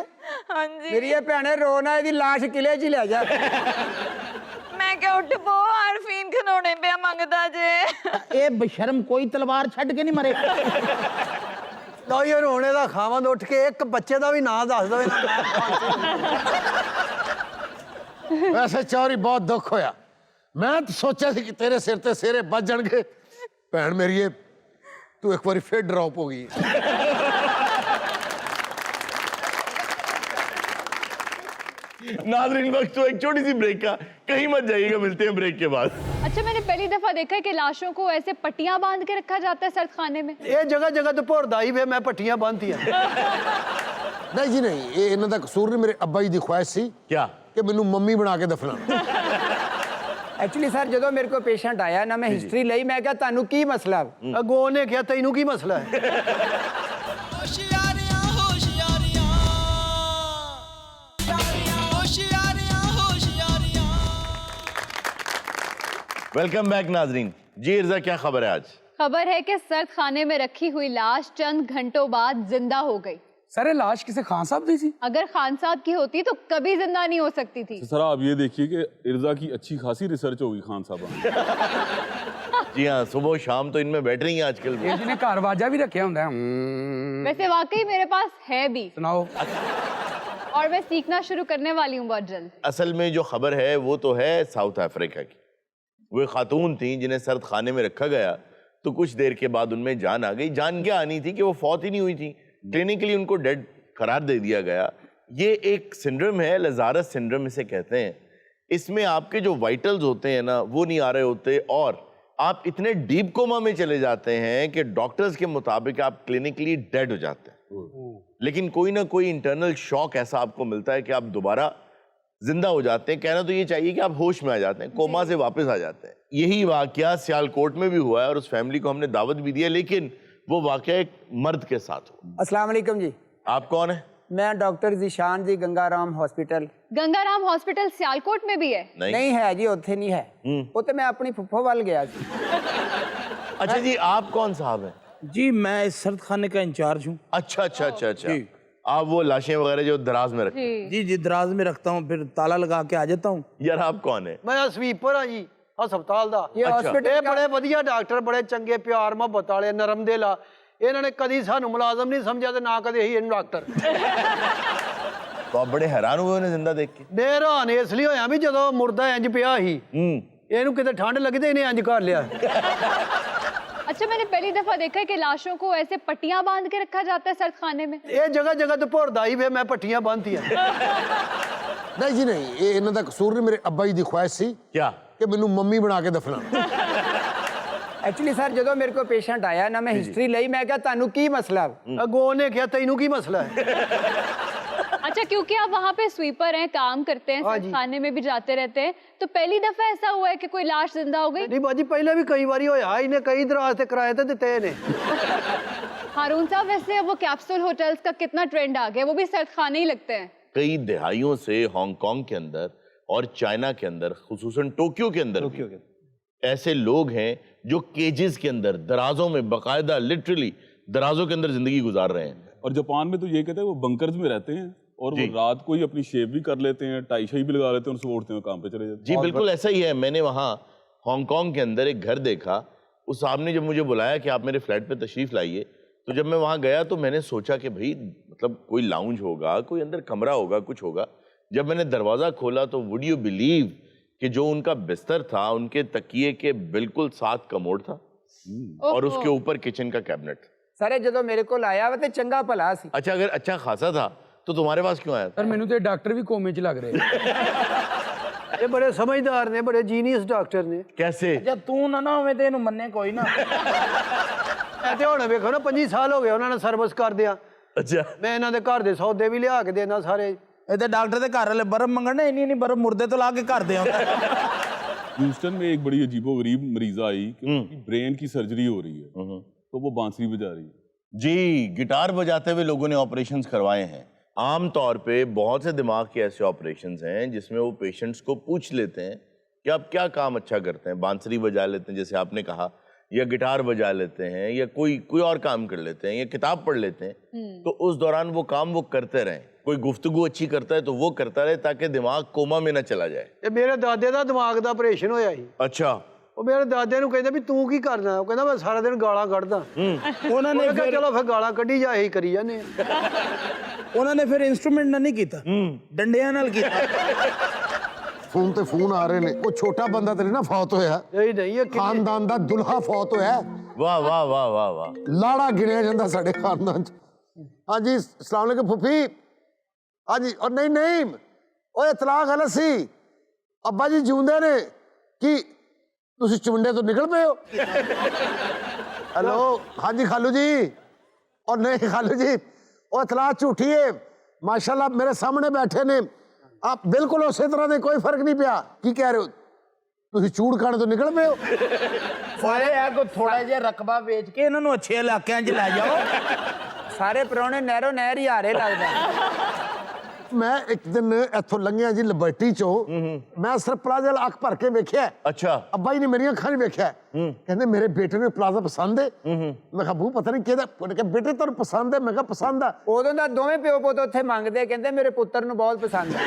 हाँ जी ਮੇਰੀ ਇਹ ਭੈਣੇ ਰੋਣਾ ਇਹਦੀ ਲਾਸ਼ ਕਿਲੇ 'ਚ ਹੀ ਲੈ ਜਾ मैं क्या उठ पो आरफीन खिलौने पे मंगदा जे ਇਹ ਬਸ਼ਰਮ ਕੋਈ ਤਲਵਾਰ ਛੱਡ ਕੇ ਨਹੀਂ ਮਰੇ ਲਓ ਇਹ ਰੋਣੇ ਦਾ ਖਾਵੰਦ ਉੱਠ ਕੇ ਇੱਕ ਬੱਚੇ ਦਾ ਵੀ ਨਾਂ ਦੱਸ ਦਵੇ ਵੈਸੇ ਚੌਰੀ ਬਹੁਤ ਦੁੱਖ ਹੋਇਆ ਮੈਂ ਤਾਂ ਸੋਚਿਆ ਸੀ ਕਿ ਤੇਰੇ ਸਿਰ ਤੇ ਸਿਹਰੇ ਵੱਜ ਜਾਣਗੇ ਭੈਣ ਮੇਰੀਏ ਤੂੰ ਇੱਕ ਵਾਰੀ ਫੇਰ ਡ੍ਰੌਪ ਹੋ ਗਈ नाज़रीन वक्त तो एक छोटी सी ब्रेक का, कहीं मत जाइएगा, मिलते हैं ब्रेक के बाद। अच्छा, मैंने पहली दफा देखा है कि लाशों को ऐसे पट्टियां बांध के रखा जाता है सर्द खाने में। ਇਹ ਜਗ੍ਹਾ ਜਗ੍ਹਾ ਤੇ ਭੋਰਦਾ ਹੀ ਵੇ ਮੈਂ ਪੱਟੀਆਂ ਬੰਨ੍ਹਤੀਆਂ ਨਹੀਂ ਜੀ ਨਹੀਂ, ਇਹ ਇਹਨਾਂ ਦਾ ਕਸੂਰ ਨਹੀਂ, ਮੇਰੇ ਅੱਬਾ ਜੀ ਦੀ ਖੁਆਇਸ਼ ਸੀ क्या? ਕਿ ਮੈਨੂੰ ਮੰਮੀ ਬਣਾ ਕੇ ਦਫਨਾਉਣ। ਐਕਚੁਅਲੀ ਸਰ ਜਦੋਂ ਮੇਰੇ ਕੋਲ ਪੇਸ਼ੈਂਟ ਆਇਆ ਨਾ ਮੈਂ ਹਿਸਟਰੀ ਲਈ ਮੈਂ ਕਿਹਾ ਤੁਹਾਨੂੰ ਕੀ ਮਸਲਾ ਅੱਗੋਂ ਉਹਨੇ ਕਿਹਾ ਤੈਨੂੰ ਕੀ ਮਸਲਾ ਹੈ वेलकम बैक नाजरीन। जी इर्जा, क्या खबर है आज? खबर है कि सर्द खाने में रखी हुई लाश चंद घंटों बाद जिंदा हो गई। सर ये लाश किसे खान साहब दी थी? अगर खान साहब की होती तो कभी जिंदा नहीं हो सकती थी। तो सर आप ये देखिए कि इर्जा की अच्छी खासी रिसर्च होगी खान साहब। जी हाँ, सुबह शाम तो इनमें बैठ रही हैं आजकल। ये जिन्हें कारवाजा भी रखे होंगे। वैसे वाकई मेरे पास है भी, सुनाओ। और मैं सीखना शुरू करने वाली हूँ बहुत जल्द। असल में जो खबर है वो तो है साउथ अफ्रीका की। वो एक खातून थी जिन्हें सर्द खाने में रखा गया, तो कुछ देर के बाद उनमें जान आ गई। जान क्या आनी थी कि वो फौत ही नहीं हुई थी, क्लिनिकली उनको डेड करार दे दिया गया। ये एक सिंड्रोम है, लजारस सिंड्रोम इसे कहते हैं। इसमें आपके जो वाइटल्स होते हैं ना वो नहीं आ रहे होते, और आप इतने डीप कोमा में चले जाते हैं कि डॉक्टर्स के मुताबिक आप क्लिनिकली डेड हो जाते हैं। लेकिन कोई ना कोई इंटरनल शॉक ऐसा आपको मिलता है कि आप दोबारा जिंदा हो जाते हैं। कहना तो ये चाहिए कि आप होश में आ जाते हैं, कोमा से वापस आ जाते हैं। यही वाकया सियालकोट में भी हुआ है और उस फैमिली को हमने दावत भी दी है, लेकिन वो वाकया एक मर्द के साथ हुआ। अस्सलाम वालेकुम जी। आप कौन है? मैं डॉक्टर जिशान जी, गंगाराम हॉस्पिटल। गंगाराम हॉस्पिटल सियालकोट में भी है? नहीं है जी, उत्थे नहीं है। वो तो मैं अपनी फुफ्फो वाल गया सी। अच्छा जी, आप कौन साहब हैं? जी मैं इस सर्द खाने का इंचार्ज हूँ। अच्छा अच्छा अच्छा अच्छा, आप वो लाशें वगैरह जो दराज में रखते हैं? जी जी दराज में रखता हूँ, फिर ताला लगा के आ जाता हूँ। यार आप कौन है? ਮੈਂ ਸਵੀਪਰ ਆ ਜੀ ਹਸਪਤਾਲ ਦਾ ये ਇਹ हॉस्पिटल ਬੜੇ ਵਧੀਆ ਡਾਕਟਰ, ਬੜੇ ਚੰਗੇ, ਪਿਆਰ ਮੁਹੱਬਤ ਵਾਲੇ, ਨਰਮ ਦਿਲ ਆ। ਇਹਨਾਂ ਨੇ ਕਦੀ ਸਾਨੂੰ ਮੁਲਾਜ਼ਮ ਨਹੀਂ ਸਮਝਿਆ ਤੇ ਨਾ ਕਦੇ ਹੀ ਇਹਨੂੰ ਡਾਕਟਰ। तो आप बड़े हैरान हुए उन्हें जिंदा देख के? ਹੈਰਾਨ ਇਸ ਲਈ ਹੋਇਆ ਵੀ ਜਦੋਂ ਮੁਰਦਾ ਇੰਜ ਪਿਆ ਸੀ ਇਹਨੂੰ ਕਿਤੇ ਠੰਡ ਲੱਗੀ ਤੇ ਇਹਨੇ ਇੰਜ ਕਰ ਲਿਆ। अच्छा, मैंने पहली दफा देखा है कि लाशों को ऐसे पट्टियां बांध के रखा जाता है सर्द खाने में। ਇਹ ਜਗ੍ਹਾ ਜਗ੍ਹਾ ਤੇ ਭੋਰਦਾ ਹੀ ਵੇ ਮੈਂ ਪੱਟੀਆਂ ਬੰਨ੍ਹਤੀਆਂ ਨਹੀਂ ਜੀ ਨਹੀਂ, ਇਹ ਇਹਨਾਂ ਦਾ ਕਸੂਰ ਨਹੀਂ, ਮੇਰੇ ਅੱਬਾ ਜੀ ਦੀ ਖੁਆਇਸ਼ ਸੀ क्या? ਕਿ ਮੈਨੂੰ ਮੰਮੀ ਬਣਾ ਕੇ ਦਫਨਾਉਣ। ਐਕਚੁਅਲੀ ਸਰ ਜਦੋਂ ਮੇਰੇ ਕੋਲ ਪੇਸ਼ੈਂਟ ਆਇਆ ਨਾ ਮੈਂ ਹਿਸਟਰੀ ਲਈ ਮੈਂ ਕਿਹਾ ਤੁਹਾਨੂੰ ਕੀ ਮਸਲਾ ਅੱਗੋਂ ਉਹਨੇ ਕਿਹਾ ਤੈਨੂੰ ਕੀ ਮਸਲਾ ਹੈ अच्छा, क्योंकि आप वहाँ पे स्वीपर हैं, काम करते हैं, सर्द खाने में भी जाते रहते हैं, तो पहली दफा ऐसा हुआ है कि कोई लाश जिंदा हो गई? ਨਹੀਂ ਬਾਜੀ ਪਹਿਲਾਂ ਵੀ ਕਈ ਵਾਰੀ ਹੋਇਆ, ਇਹਨੇ ਕਈ ਦਰਾਜ ਤੇ ਕਿਰਾਏ ਤੇ ਦਿੱਤੇ ਨੇ। हारून साहब, वैसे अब वो कैप्सूल होटल्स का कितना ट्रेंड आ गया, वो भी सर्द खाने ही लगते हैं। कई दहाइयों से हांगकांग के अंदर और चाइना के अंदर, खुसूसन टोक्यो के अंदर भी ऐसे लोग हैं जो केजेस के अंदर, दराजों में, बाकायदा लिटरली दराजों के अंदर जिंदगी गुजार रहे हैं। और जापान में तो ये कहते हैं वो बंकर्स में रहते हैं और वो रात को ही अपनी शेव भी कर लेते हैं, टाई शाई भी लगा लेते हैं और सुबह उठते हैं काम पे चले जाते हैं। जी बिल्कुल ऐसा ही है। मैंने वहाँ हांगकांग के अंदर एक घर देखा, उस साहब ने जब मुझे बुलाया कि आप मेरे फ्लैट पे तशरीफ लाइए, तो जब मैं वहाँ गया तो मैंने सोचा कि भाई मतलब कोई लाउंज होगा, कोई अंदर कमरा होगा, कुछ होगा। जब मैंने दरवाज़ा खोला तो वुड यू बिलीव कि जो उनका बिस्तर था उनके तकिए के बिल्कुल साथ कमोड था और उसके ऊपर किचन का कैबिनेट। ਸਾਰੇ ਜਦੋਂ ਮੇਰੇ ਕੋਲ ਆਇਆ ਵਾ ਤੇ ਚੰਗਾ ਭਲਾ ਸੀ। अच्छा, अगर अच्छा खासा था तो तुम्हारे पास क्यों आया था? सर मैनू तो डॉक्टर भी कोमे च लग रहे। ਇਹ ਬੜੇ ਸਮਝਦਾਰ ਨੇ, ਬੜੇ ਜੀਨੀਅਸ ਡਾਕਟਰ ਨੇ। कैसे? जब तू ना होवे तो इन्हू मन्ने कोई ना। ਇਹ ਤੇ ਹੁਣ ਵੇਖੋ ਨਾ 25 ਸਾਲ ਹੋ ਗਏ ਉਹਨਾਂ ਨੇ ਸਰਵਿਸ ਕਰਦਿਆਂ। अच्छा, ਮੈਂ ਇਹਨਾਂ ਦੇ ਘਰ ਦੇ ਸੌਦੇ ਵੀ ਲਿਆ ਕੇ ਦੇਣਾ ਸਾਰੇ। ਇਹ ਤੇ ਡਾਕਟਰ ਦੇ ਘਰ ਵਾਲੇ ਬਰਫ ਮੰਗਣੇ, ਇੰਨੀ ਬਰਫ ਮੁਰਦੇ ਤੋਂ ਲਾ ਕੇ ਘਰ ਦੇ ਆਉਂਦਾ। ह्यूस्टन में एक बड़ी अजीबोगरीब मरीजा आई कि उनकी ब्रेन की सर्जरी हो रही है, तो वो बांसुरी बजा रही है। जी, गिटार बजाते हुए लोगों ने ऑपरेशंस करवाए हैं। आम तौर पे बहुत से दिमाग के ऐसे ऑपरेशंस हैं जिसमें वो पेशेंट्स को पूछ लेते हैं कि आप क्या काम अच्छा करते हैं। बांसुरी बजा लेते हैं जैसे आपने कहा, या गिटार बजा लेते हैं, या कोई और काम कर लेते हैं, या किताब पढ़ लेते हैं। तो उस दौरान वो काम वो करते रहें। कोई गुफ्तगू अच्छी करता है तो वो करता रहे ताकि दिमाग कोमा में ना चला जाए। ਇਹ ਮੇਰੇ ਦਾਦੇ ਦਾ ਦਿਮਾਗ ਦਾ ਆਪਰੇਸ਼ਨ ਹੋਇਆ ਸੀ। अच्छा, ਉਹ ਮੇਰੇ ਦਾਦੇ ਨੂੰ ਕਹਿੰਦੇ ਵੀ ਤੂੰ ਕੀ ਕਰਨਾ? ਉਹ ਕਹਿੰਦਾ ਮੈਂ ਸਾਰਾ ਦਿਨ ਗਾਲਾਂ ਕੱਢਦਾ। ਉਹਨਾਂ ਨੇ ਉਹਨੇ ਕਿਹਾ ਚਲੋ ਫਿਰ ਗਾਲਾਂ ਕੱਢੀ ਜਾ, ਇਹੀ ਕਰੀ ਜਾਂਦੇ ਆ। ਉਹਨਾਂ ਨੇ ਫਿਰ ਇਨਸਟਰੂਮੈਂਟ ਨਾਲ ਨਹੀਂ ਕੀਤਾ, ਡੰਡਿਆਂ ਨਾਲ ਕੀਤਾ। ਫੋਨ ਤੇ ਫੋਨ ਆ ਰਹੇ ਨੇ, ਉਹ ਛੋਟਾ ਬੰਦਾ ਤੇ ਨਹੀਂ ਨਾ ਫੌਤ ਹੋਇਆ, ਨਹੀਂ ਨਹੀਂ, ਇਹ ਖਾਨਦਾਨ ਦਾ ਦੁਲਹਾ ਫੌਤ ਹੋਇਆ। वाह वाह वाह वाह वाह। ਲਾੜਾ ਗਿਣਿਆ ਜਾਂਦਾ ਸਾਡੇ ਖਾਨਦਾਨ ਚ। ਹਾਂਜੀ ਅਸਲਾਮ ਵਾਲੇਕੁਮ ਫੁੱਫੀ। ਹਾਂਜੀ, ਔਰ ਨਹੀਂ ਓਏ ਇਤਲਾਹ ਗਲਤ ਸੀ, ਅੱਬਾ ਜੀ ਜਿਉਂਦੇ ਨੇ ਕਿ ਤੁਸੀਂ ਚੁੰਡੇ ਤੋਂ ਨਿਕਲ ਪਏ ਹੋ? ਹੈਲੋ, ਹਾਂਜੀ ਖਾਲੂ ਜੀ। ਉਹ ਨਹੀਂ ਖਾਲੂ ਜੀ, ਉਹ ਇਤਲਾਹ ਝੂਠੀ ਹੈ। ਮਾਸ਼ਾਅੱਲਾ ਮੇਰੇ ਸਾਹਮਣੇ ਬੈਠੇ ਨੇ, ਆਪ ਬਿਲਕੁਲ ਉਸੇ ਤਰ੍ਹਾਂ ਦੇ, ਕੋਈ ਫਰਕ ਨਹੀਂ ਪਿਆ। ਕੀ ਕਹਿ ਰਹੇ ਹੋ ਤੁਸੀਂ? ਚੂੜ ਖਾਣੇ ਤੋਂ ਨਿਕਲ ਪਏ ਹੋ? ਸਾਰੇ ਇਹ ਕੋ ਥੋੜਾ ਜਿਹਾ ਰਕਬਾ ਵੇਚ ਕੇ ਇਹਨਾਂ ਨੂੰ ਅੱਛੇ ਇਲਾਕਿਆਂ 'ਚ ਲੈ ਜਾਓ। ਸਾਰੇ ਪ੍ਰਾਹੁਣੇ ਨਹਿਰੋ ਨਹਿਰ ਹੀ ਹਾਰੇ ਲੱਗਦਾ। ਮੈਂ ਇੱਕ ਦਿਨ ਇੱਥੋਂ ਲੰਘਿਆ ਜੀ ਲਿਬਰਟੀ ਚੋਂ, ਮੈਂ ਸਿਰਫ ਪਲਾਜ਼ਾ ਅੱਖ ਭਰ ਕੇ ਵੇਖਿਆ। ਅੱਛਾ। ਅੱਬਾ ਜੀ ਨੇ ਮੇਰੀਆਂ ਅੱਖਾਂ 'ਚ ਵੇਖਿਆ, ਕਹਿੰਦੇ ਮੇਰੇ ਬੇਟੇ ਨੂੰ ਪਲਾਜ਼ਾ ਪਸੰਦ ਹੈ। ਮੈਂ ਕਿਹਾ ਬੂ ਪਤਾ ਨਹੀਂ ਕਿਹਦਾ। ਉਹਨੇ ਕਿਹਾ ਬੇਟੇ ਤੁਹਾਨੂੰ ਪਸੰਦ ਹੈ? ਮੈਂ ਕਿਹਾ ਪਸੰਦ ਆ। ਉਦੋਂ ਦਾ ਦੋਵੇਂ ਪਿਓ ਪੁੱਤ ਉੱਥੇ ਮੰਗਦੇ, ਕਹਿੰਦੇ ਮੇਰੇ ਪੁੱਤਰ ਨੂੰ ਬਹੁਤ ਪਸੰਦ ਹੈ।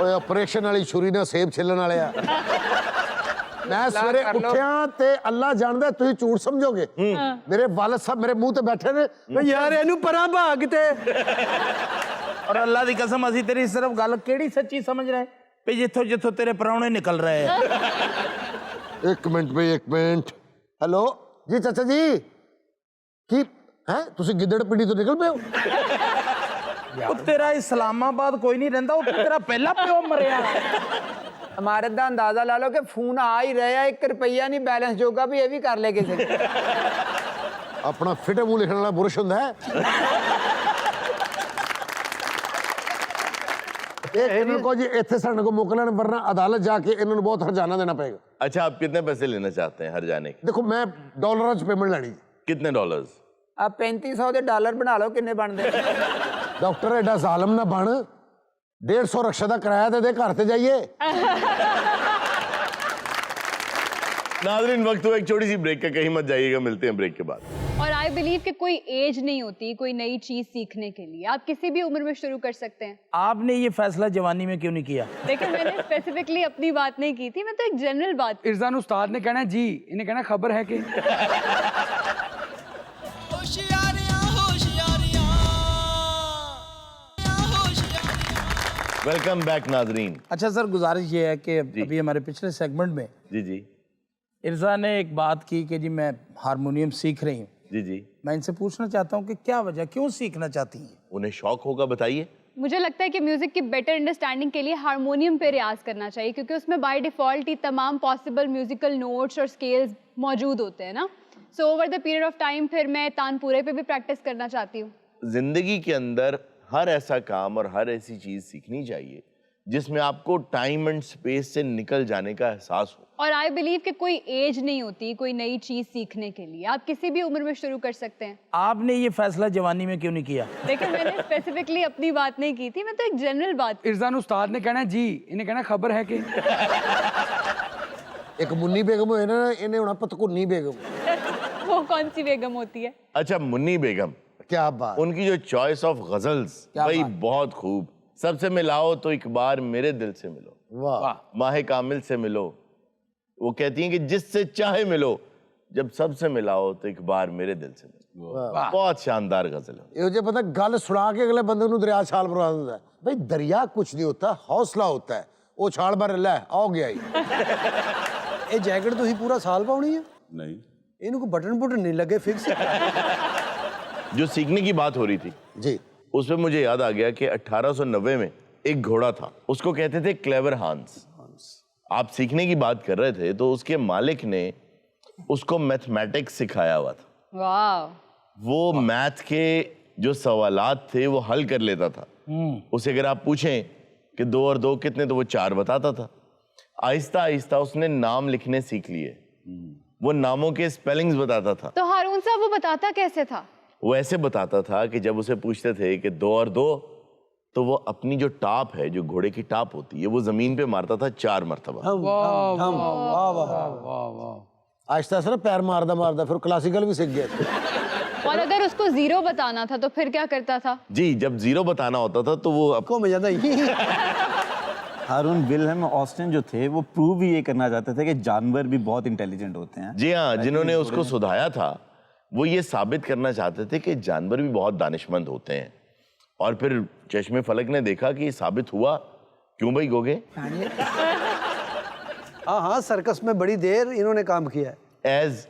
ਓਏ ਆਪਰੇਸ਼ਨ ਵਾਲੀ ਛੁਰੀ ਨਾਲ ਸੇਬ ਛਿੱਲਣ ਵਾਲੇ ਆ। ਮੈਂ ਸਵੇਰੇ ਕਰ ਲਓ। ਉੱਠਿਆ ਤੇ ਅੱਲਾ ਜਾਣਦਾ ਤੁਸੀਂ ਝੂਠ ਸਮਝੋਗੇ। ਮੇਰੇ ਵਾਲਦ ਸਾਹਿਬ ਮੇਰੇ ਮੂੰਹ ਤੇ ਬੈਠੇ ਨੇ, ਓ ਯਾਰ ਇਹਨੂੰ ਪਰਾਂ ਭਾਗ ਤੇ। ਔਰ ਅੱਲਾ ਦੀ ਕਸਮ ਅਸੀਂ ਤੇਰੀ ਸਿਰਫ ਗੱਲ ਕਿਹੜੀ ਸੱਚੀ ਸਮਝ ਰਹੇ ਵੀ ਜਿੱਥੋਂ ਜਿੱਥੋਂ ਤੇਰੇ ਪ੍ਰਾਹੁਣੇ ਨਿਕਲ ਰਹੇ ਆ। ਇੱਕ ਮਿੰਟ ਬਈ, ਇੱਕ ਮਿੰਟ। ਹੈਲੋ ਜੀ ਚਾਚਾ ਜੀ, ਕੀ ਹੈ ਤੁਸੀਂ ਗਿੱਦੜ ਪਿੰਡੀ ਤੋਂ ਨਿਕਲ ਪਏ ਹੋ? ਉਹ ਤੇਰਾ ਇਸਲਾਮਾਬਾਦ ਕੋਈ ਨਹੀਂ ਰਹਿੰਦਾ, ਉੱਥੇ ਤੇਰਾ ਪਹਿਲਾ ਪਿਓ ਮਰਿਆ। ਇਮਾਰਤ ਦਾ ਅੰਦਾਜ਼ਾ ਲਾ ਲਓ ਕਿ ਫੋਨ ਆ ਹੀ ਰਿਹਾ, 1 ਰੁਪਈਆ ਨਹੀਂ ਬੈਲੈਂਸ ਜੋਗਾ ਵੀ ਇਹ ਵੀ ਕਰ ਲੈ ਕਿਸੇ ਨੇ। ਆਪਣਾ ਫਿੱਟੇ ਮੂੰਹ ਲਿਖਣ ਵਾਲਾ ਬੁਰਸ਼ ਹੁੰਦਾ ਹੈ। ਇਹਨਾਂ ਨੂੰ ਕਹੋ ਜੀ ਇੱਥੇ ਸਾਡੇ ਕੋਲ ਮੁੱਕ ਲੈਣ, ਵਰਨਾ ਅਦਾਲਤ ਜਾ ਕੇ ਇਹਨਾਂ ਨੂੰ ਬਹੁਤ ਹਰਜਾਨਾ ਦੇਣਾ ਪਏਗਾ। अच्छा, आप कितने पैसे लेना चाहते हैं हर जाने के? ਦੇਖੋ ਮੈਂ ਡਾਲਰਾਂ 'ਚ ਪੇਮੈਂਟ ਲੈਣੀ। कितने डॉलर्स? ਆ 3500 ਦੇ ਡਾਲਰ ਬਣਾ ਲਓ, ਕਿੰਨੇ ਬਣਦੇ? ਡਾਕਟਰ ਐਡਾ ਜ਼ਾਲਮ ਨਾ ਬਣ, 150 ਰਕਸ਼ਾ ਦਾ ਕਿਰਾਇਆ ਦੇ ਦੇ, ਘਰ ਤੇ ਜਾਈਏ। नाज़रीन, वक्त हुआ एक छोटी सी ब्रेक का, कहीं मत जाइएगा, मिलते हैं ब्रेक के बाद। और आई बिलीव कि कोई एज नहीं होती कोई नई चीज सीखने के लिए, आप किसी भी उम्र में शुरू कर सकते हैं। आपने ये फैसला जवानी में क्यों नहीं किया? देखिए मैंने स्पेसिफिकली अपनी बात नहीं की थी, मैं तो एक जनरल बात। इरजान उस्ताद ने कहना है जी, इन्हें कहना खबर है कि वेलकम बैक नाजरीन। अच्छा सर, गुजारिश ये है कि अभी हमारे पिछले सेगमेंट में जी जी इरजा ने एक बात की कि जी मैं हारमोनियम सीख रही हूँ। जी जी, मैं इनसे पूछना चाहता हूँ कि क्या वजह, क्यों सीखना चाहती हैं? उन्हें शौक होगा, बताइए। मुझे लगता है कि म्यूजिक की बेटर अंडरस्टैंडिंग के लिए हारमोनियम पे रियाज करना चाहिए, क्योंकि उसमें बाय डिफॉल्ट ही तमाम पॉसिबल म्यूजिकल नोट्स और स्केल्स मौजूद होते हैं ना। So over the period of time फिर मैं तानपुरे पे भी प्रैक्टिस करना चाहती हूँ। जिंदगी के अंदर हर ऐसा काम और हर ऐसी चीज सीखनी चाहिए जिसमें आपको टाइम एंड स्पेस से निकल जाने का एहसास हो। और आई बिलीव कि कोई एज नहीं होती कोई नई चीज सीखने के लिए, आप किसी भी उम्र में शुरू कर सकते हैं। आपने ये फैसला जवानी में क्यों नहीं किया? देखिए मैंने स्पेसिफिकली अपनी बात नहीं की थी, मैं तो एक जनरल बात। इरजान उस्ताद ने कहना है जी, इन्हें कहना खबर है कि एक मुन्नी बेगम है ना, इन्हें होना पतकुन्नी बेगम। वो कौन सी बेगम होती है? अच्छा, मुन्नी बेगम, क्या बात। उनकी जो चॉइस ऑफ गजल्स भाई बहुत खूब। सबसे मिलाओ तो एक बार मेरे दिल से मिलो, वाह। माहे कामिल से मिलो। वो कहती हैं कि जिससे चाहे मिलो, जब सबसे मिलाओ तो एक बार मेरे दिल से मिलो। बहुत शानदार गजल है। ये जो पता गल सुना के अगले बंदे ਨੂੰ ਦਰਿਆ ਛਾਲ ਮਰਵਾ ਦਿੰਦਾ ਹੈ। भाई दरिया कुछ नहीं होता, हौसला होता है। वो ਛਾਲ ਮਾਰ ਲੈ ਆ ਗਿਆ ਹੀ। ਇਹ ਜੈਕਟ ਤੁਸੀਂ ਪੂਰਾ ਸਾਲ ਪਾਉਣੀ ਹੈ? नहीं, ਇਹਨੂੰ ਕੋਈ ਬਟਨ ਬੁਟਨ ਨਹੀਂ ਲੱਗੇ ਫਿਕਸ? जो सीखने की बात हो रही थी जी, उसमें मुझे याद आ गया कि 1890 में एक घोड़ा था, उसको कहते थे क्लेवर हांस। आप सीखने की बात कर रहे थे तो उसके मालिक ने उसको मैथमेटिक्स सिखाया हुआ था। वाह। वो मैथ के जो सवालात थे वो हल कर लेता था। उसे अगर आप पूछें कि 2 और 2 कितने, तो वो 4 बताता था। आहिस्ता आहिस्ता उसने नाम लिखने सीख लिए, वो नामों के स्पेलिंग्स बताता था। तो हारून साहब वो बताता कैसे था? वो ऐसे बताता था कि जब उसे पूछते थे कि 2 और 2, तो वो अपनी जो टाप है, जो घोड़े की टाप होती है, वो जमीन पे मारता था 4 मरतबा। आहिस्ता से ना पैर मारदा मारदा फिर क्लासिकल भी सीख गया। और अगर उसको 0 बताना था तो फिर क्या करता था? जी, जब 0 बताना होता था तो वो को मजा नहीं। हारून विल्हेम ऑस्टिन जो थे वो प्रूव भी ये करना चाहते थे कि जानवर भी बहुत इंटेलिजेंट होते हैं। जी हाँ, जिन्होंने उसको सुधाया था वो ये साबित करना चाहते थे कि जानवर भी बहुत दानिशमंद होते हैं। और फिर चश्मे फलक ने देखा कि ये साबित हुआ। क्यों भाई गोगे? हाँ हाँ, सर्कस में बड़ी देर इन्होंने काम किया है। एज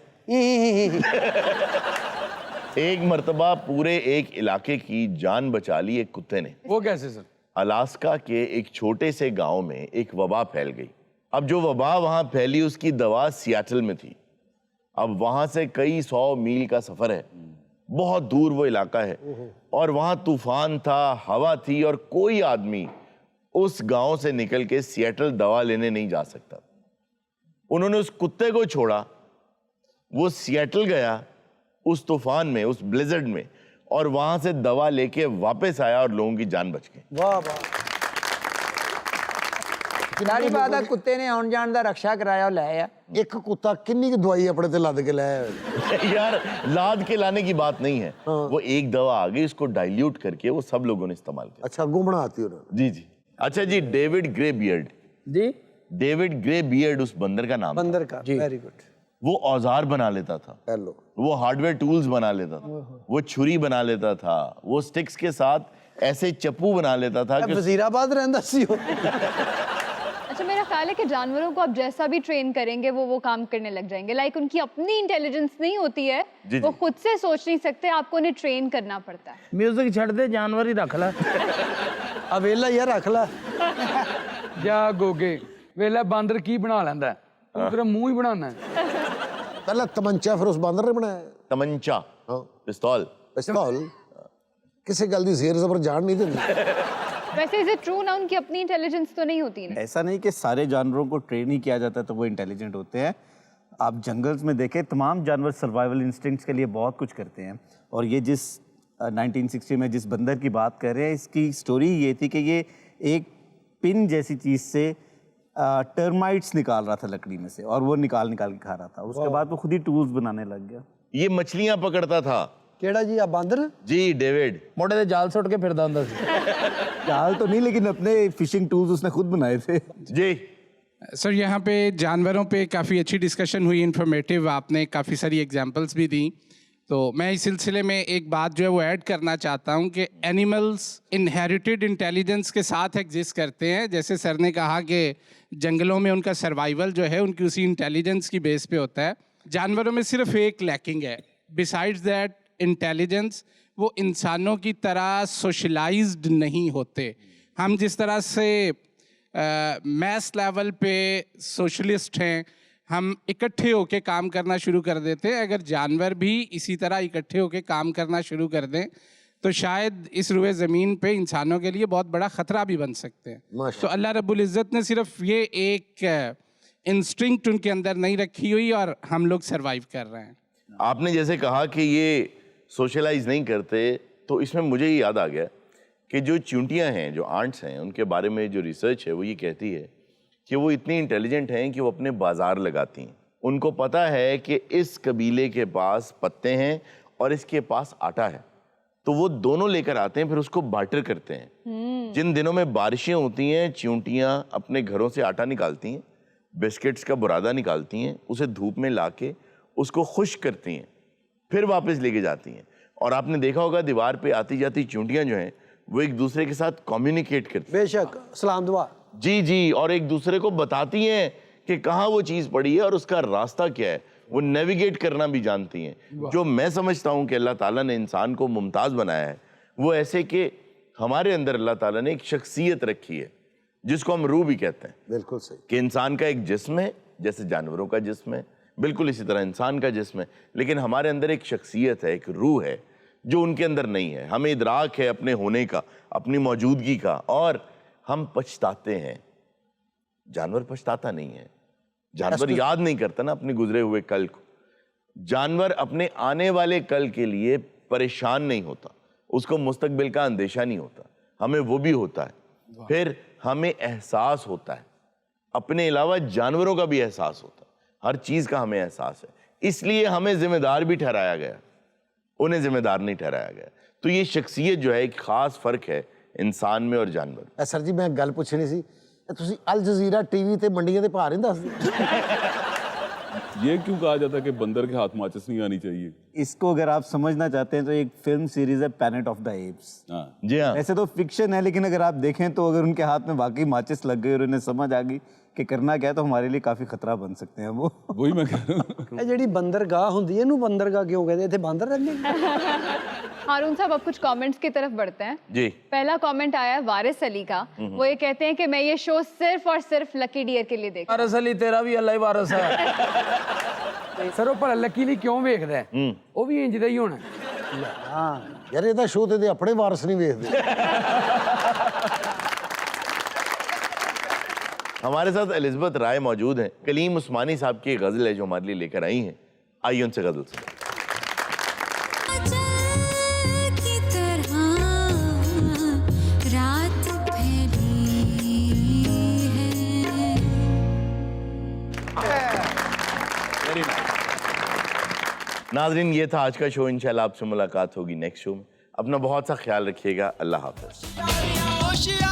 एक मरतबा पूरे एक इलाके की जान बचा ली एक कुत्ते ने। वो कैसे सर? अलास्का के एक छोटे से गांव में एक वबा फैल गई। अब जो वबा वहां फैली उसकी दवा सियाटल में थी। अब वहां से कई 100 मील का सफर है, बहुत दूर वो इलाका है, और वहां तूफान था, हवा थी, और कोई आदमी उस गांव से निकल के सियाटल दवा लेने नहीं जा सकता। उन्होंने उस कुत्ते को छोड़ा, वो सियाटल गया उस तूफान में, उस ब्लिजर्ड में, और वहां से दवा लेके वापस आया और लोगों की जान बच गई। वाह वाह। ਸਾਰੀ ਬਾਤ ਆ ਕੁੱਤੇ ਨੇ ਆਉਣ ਜਾਣ ਦਾ ਰਕਸ਼ਾ ਕਰਾਇਆ ਉਹ ਲੈ ਆ ਇੱਕ ਕੁੱਤਾ ਕਿੰਨੀ ਕੁ ਦਵਾਈ ਆਪਣੇ ਤੇ ਲੱਦ ਕੇ ਲੈ ਆਇਆ? यार लाद के लाने की बात नहीं है, वो एक दवा आ गई, उसको डाइल्यूट करके वो सब लोगों ने इस्तेमाल किया। अच्छा, अगू बनाती उन्होंने। जी जी। अच्छा जी, डेविड ग्रे बियर्ड। जी डेविड ग्रे बियर्ड उस बंदर का नाम था। बंदर का, वेरी गुड। वो औजार बना लेता था, हेलो। वो हार्डवेयर टूल्स बना लेता था, वो छुरी बना लेता था, वो स्टिक्स के साथ ऐसे चप्पू बना लेता था कि वजीराबाद रहंदा सी वो। अच्छा, मेरा ख्याल है कि जानवरों को आप जैसा भी ट्रेन करेंगे वो काम करने लग जाएंगे। लाइक उनकी अपनी इंटेलिजेंस नहीं होती है, जी, वो जी। खुद से सोच नहीं सकते, आपको उन्हें ट्रेन करना पड़ता है। म्यूजिक छड़ दे, जानवर ही रख ला। ਆ ਵੇਲਾ ਯਾਰ ਰੱਖ ਲੈ। ਜਾ ਗੋਗੇ ਵੇਲਾ ਬਾਂਦਰ ਕੀ ਬਣਾ ਲੈਂਦਾ ਤੂੰ ਤੇਰਾ ਮੂੰਹ ਹੀ ਬਣਾਉਣਾ पहला तमंचा फिर उस बंदर ने बनाया। तमंचा, हाँ। पिस्तौल। पिस्तौल किसी गल दी जेर जबर जान नहीं देती। वैसे इज इट ट्रू ना, उनकी अपनी इंटेलिजेंस तो नहीं होती ना? ऐसा नहीं कि सारे जानवरों को ट्रेन ही किया जाता है तो वो इंटेलिजेंट होते हैं। आप जंगल्स में देखें, तमाम जानवर सर्वाइवल इंस्टिंक्ट्स के लिए बहुत कुछ करते हैं। और ये जिस 1960 में जिस बंदर की बात कर रहे हैं, इसकी स्टोरी ये थी कि ये एक पिन जैसी चीज़ से टर्माइट्स निकाल रहा था लकड़ी में से, और वो निकाल के खा रहा था। उसके बाद वो खुद ही टूल्स बनाने लग गया। ये मछलियां पकड़ता था। ਕਿਹੜਾ ਜੀ ਆ ਬਾਂਦਰ? जी, डेविड। मोटे ते जाल सुट के फिरदा हुंदा सी। जाल तो नहीं, लेकिन अपने फिशिंग टूल्स उसने खुद बनाए थे। जी। सर, यहाँ पे जानवरों पे काफ़ी अच्छी डिस्कशन हुई, इन्फॉर्मेटिव, आपने काफ़ी सारी एग्जांपल्स भी दी। तो मैं इस सिलसिले में एक बात जो है वो ऐड करना चाहता हूँ कि एनिमल्स इनहेरिटेड इंटेलिजेंस के साथ एग्जिस्ट करते हैं। जैसे सर ने कहा कि जंगलों में उनका सर्वाइवल जो है उनकी उसी इंटेलिजेंस की बेस पे होता है। जानवरों में सिर्फ एक लैकिंग है, बिसाइड्स दैट इंटेलिजेंस, वो इंसानों की तरह सोशलाइज्ड नहीं होते। हम जिस तरह से मैस लेवल पे सोशलिस्ट हैं, हम इकट्ठे होके काम करना शुरू कर देते हैं। अगर जानवर भी इसी तरह इकट्ठे होके काम करना शुरू कर दें तो शायद इस रुए ज़मीन पे इंसानों के लिए बहुत बड़ा ख़तरा भी बन सकते हैं। तो अल्लाह रब्बुल इज़्ज़त ने सिर्फ ये एक इंस्टिंक्ट उनके अंदर नहीं रखी हुई और हम लोग सर्वाइव कर रहे हैं। आपने जैसे कहा कि ये सोशलाइज नहीं करते, तो इसमें मुझे ये याद आ गया कि जो चींटियां हैं, जो आंट्स हैं, उनके बारे में जो रिसर्च है वो ये कहती है कि वो इतनी इंटेलिजेंट हैं कि वो अपने बाजार लगाती हैं। उनको पता है कि इस कबीले के पास पत्ते हैं और इसके पास आटा है, तो वो दोनों लेकर आते हैं, फिर उसको बार्टर करते हैं। जिन दिनों में बारिशें होती हैं, चींटियां अपने घरों से आटा निकालती हैं, बिस्किट्स का बुरादा निकालती हैं, उसे धूप में लाके उसको खुश्क करती हैं, फिर वापस लेके जाती हैं। और आपने देखा होगा दीवार पे आती जाती चींटियां जो हैं वो एक दूसरे के साथ कम्युनिकेट करती हैं। बेशक, सलाम दुआ। जी जी, और एक दूसरे को बताती हैं कि कहाँ वो चीज़ पड़ी है और उसका रास्ता क्या है। वो नेविगेट करना भी जानती हैं। जो मैं समझता हूँ कि अल्लाह ताला ने इंसान को मुमताज़ बनाया है, वो ऐसे कि हमारे अंदर अल्लाह ताला ने एक शख्सियत रखी है जिसको हम रूह भी कहते हैं। बिल्कुल सही। कि इंसान का एक जिस्म है, जैसे जानवरों का जिस्म है, बिल्कुल इसी तरह इंसान का जिस्म है, लेकिन हमारे अंदर एक शख्सियत है, एक रूह है जो उनके अंदर नहीं है। हमें इदराक है अपने होने का, अपनी मौजूदगी का, और हम पछताते हैं। जानवर पछताता नहीं है, जानवर याद नहीं करता ना अपने गुजरे हुए कल को। जानवर अपने आने वाले कल के लिए परेशान नहीं होता, उसको मुस्तकबिल का अंदेशा नहीं होता। हमें वो भी होता है। फिर हमें एहसास होता है, अपने अलावा जानवरों का भी एहसास होता है, हर चीज़ का हमें एहसास है। इसलिए हमें जिम्मेदार भी ठहराया गया, उन्हें जिम्मेदार नहीं ठहराया गया। तो ये शख्सियत जो है एक ख़ास फ़र्क है इंसान में और जानवर। सर जी, मैं गल पुछनी सी, ਤੁਸੀਂ अल जजीरा टीवी ते मंडियां दे भाव नहीं दसदे? ये क्यों कहा जाता है कि बंदर के हाथ माचिस नहीं आनी चाहिए? इसको अगर आप समझना चाहते हैं तो एक फिल्म सीरीज है प्लैनेट ऑफ द एप्स। जी हाँ। ऐसे तो फिक्शन है, लेकिन अगर आप देखें तो अगर उनके हाथ में वाकई माचिस लग गई और उन्हें समझ आ गई کہ کرنا کیا ہے تو ہمارے لیے کافی خطرہ بن سکتے ہیں وہ. وہی میں کہہ رہا ہوں. ਇਹ ਜਿਹੜੀ ਬੰਦਰਗਾਹ ਹੁੰਦੀ ਹੈ ਇਹਨੂੰ ਬੰਦਰਗਾਹ ਕਿਉਂ ਕਹਿੰਦੇ ਇੱਥੇ ਬਾਂਦਰ ਰਹਿੰਦੇ हारून साहब अब कुछ कमेंट्स की तरफ बढ़ते हैं. जी. पहला कमेंट आया है वारिस अली का. वो ये कहते हैं कि मैं ये शो सिर्फ और सिर्फ लकी डियर के लिए देखता हूं. ਵਾਰਸ ਅਲੀ ਤੇਰਾ ਵੀ ਅੱਲਾ ਹੀ ਵਾਰਸ ਹੈ. ਸਰ ਉਹ ਭਲਾ ਲੱਕੀ ਲਈ ਕਿਉਂ ਵੇਖਦਾ ਹੈ? ਉਹ ਵੀ ਇੰਜ ਦਾ ਹੀ ਹੋਣਾ. ਹਾਂ ਯਾਰ ਇਹਦਾ ਸ਼ੋਅ ਤੇ ਆਪਣੇ ਵਾਰਸ ਨਹੀਂ ਵੇਖਦੇ. हमारे साथ एलिज़ाबेथ राय मौजूद हैं. कलीम उस्मानी साहब की एक गज़ल है जो हमारे लिए लेकर आई हैं. आइए उनसे गज़ल सुनें. नाज़रीन, ये था आज का शो. इंशाल्लाह आपसे मुलाकात होगी नेक्स्ट शो में. अपना बहुत सा ख्याल रखिएगा. अल्लाह हाफ़िज़.